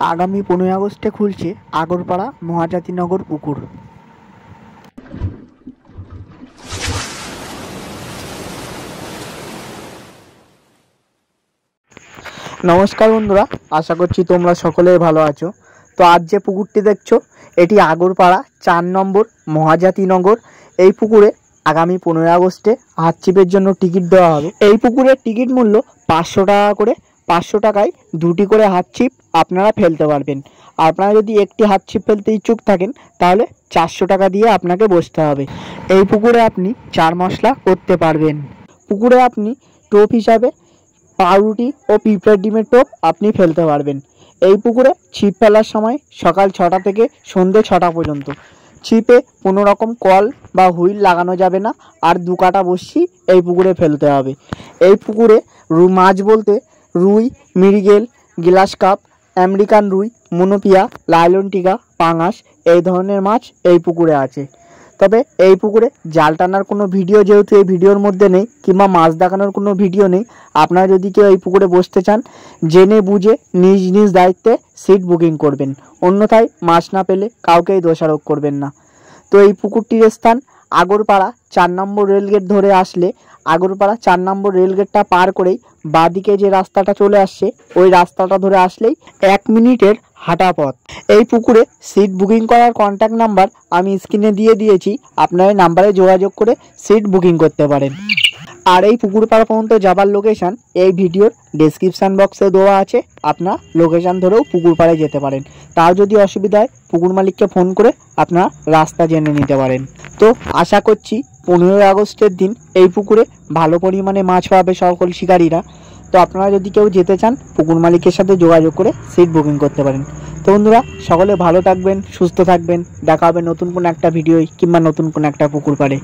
আগামী 15 আগস্টে খুলছে আগরপাড়া মহাজাতিনগর পুকুর। নমস্কার বন্ধুরা, আশা করছি তোমরা সকলেই ভালো আছো। তো আজ যে পুকুরটি দেখছো এটি আগরপাড়া 4 নম্বর মহাজাতিনগর। এই পুকুরে আগামী 15 আগস্টে হাতছিপের জন্য টিকিট দেওয়া হবে। এই পুকুরের টিকিট মূল্য 500 টাকা করে। 500 টাকায় দুটি করে হাতছিপ আপনারা ফেলতে পারবেন। আপনারা যদি একটি হাতছিপ ফেলতে ইচ্ছুক থাকেন তাহলে 400 টাকা দিয়ে আপনাকে বসতে হবে। এই পুকুরে আপনি 4 মশলা করতে পারবেন। পুকুরে আপনি টোপ হিসাবে পাউরুটি ও পিঁপড়ের ডিমের টোপ আপনি ফেলতে পারবেন। এই পুকুরে ছিপ ফেলার সময় সকাল 6টা থেকে সন্ধ্যে 6টা পর্যন্ত। ছিপে কোনো রকম কল বা হুইল লাগানো যাবে না, আর 2 কাটা বড়শি এই পুকুরে ফেলতে হবে। এই পুকুরে মাছ বলতে রুই, মৃগেল, গ্লাস কাপ, আমেরিকান রুই, মনোপিয়া, লাইলন টিকা, পাঙাশ এই ধরনের মাছ এই পুকুরে আছে। তবে এই পুকুরে জাল টানার কোনো ভিডিও যেহেতু এই ভিডিওর মধ্যে নেই, কিংবা মাছ দেখানোর কোনো ভিডিও নেই, আপনারা যদি কেউ এই পুকুরে বসতে চান জেনে বুঝে নিজ নিজ দায়িত্বে সিট বুকিং করবেন, অন্যথায় মাছ না পেলে কাউকেই দোষারোপ করবেন না। তো এই পুকুরটির স্থান আগরপাড়া 4 নম্বর রেলগেট ধরে আসলে, আগরপাড়া 4 নম্বর রেলগেটটা পার করেই বাঁদিকে যে রাস্তাটা চলে আসছে ওই রাস্তাটা ধরে আসলেই 1 মিনিটের হাঁটা পথ। এই পুকুরে সিট বুকিং করার কন্ট্যাক্ট নাম্বার আমি স্ক্রিনে দিয়ে দিয়েছি, আপনারা এই নাম্বারে যোগাযোগ করে সিট বুকিং করতে পারেন। আর এই পুকুর পাড়া পর্যন্ত যাবার লোকেশান এই ভিডিওর ডেসক্রিপশান বক্সে দেওয়া আছে, আপনারা লোকেশান ধরেও পুকুর পাড়ে যেতে পারেন। তার যদি অসুবিধা হয় পুকুর মালিককে ফোন করে আপনারা রাস্তা জেনে নিতে পারেন। তো আশা করছি 15 আগস্টের দিন এই পুকুরে ভালো পরিমাণে মাছ পাবে সকল শিকারীরা। তো আপনারা যদি কেউ যেতে চান পুকুর মালিকের সাথে যোগাযোগ করে সিট বুকিং করতে পারেন। তো বন্ধুরা, সকলে ভালো থাকবেন, সুস্থ থাকবেন। দেখা হবে নতুন কোনো একটা ভিডিওয় কিংবা নতুন কোনো একটা পুকুর পাড়ে।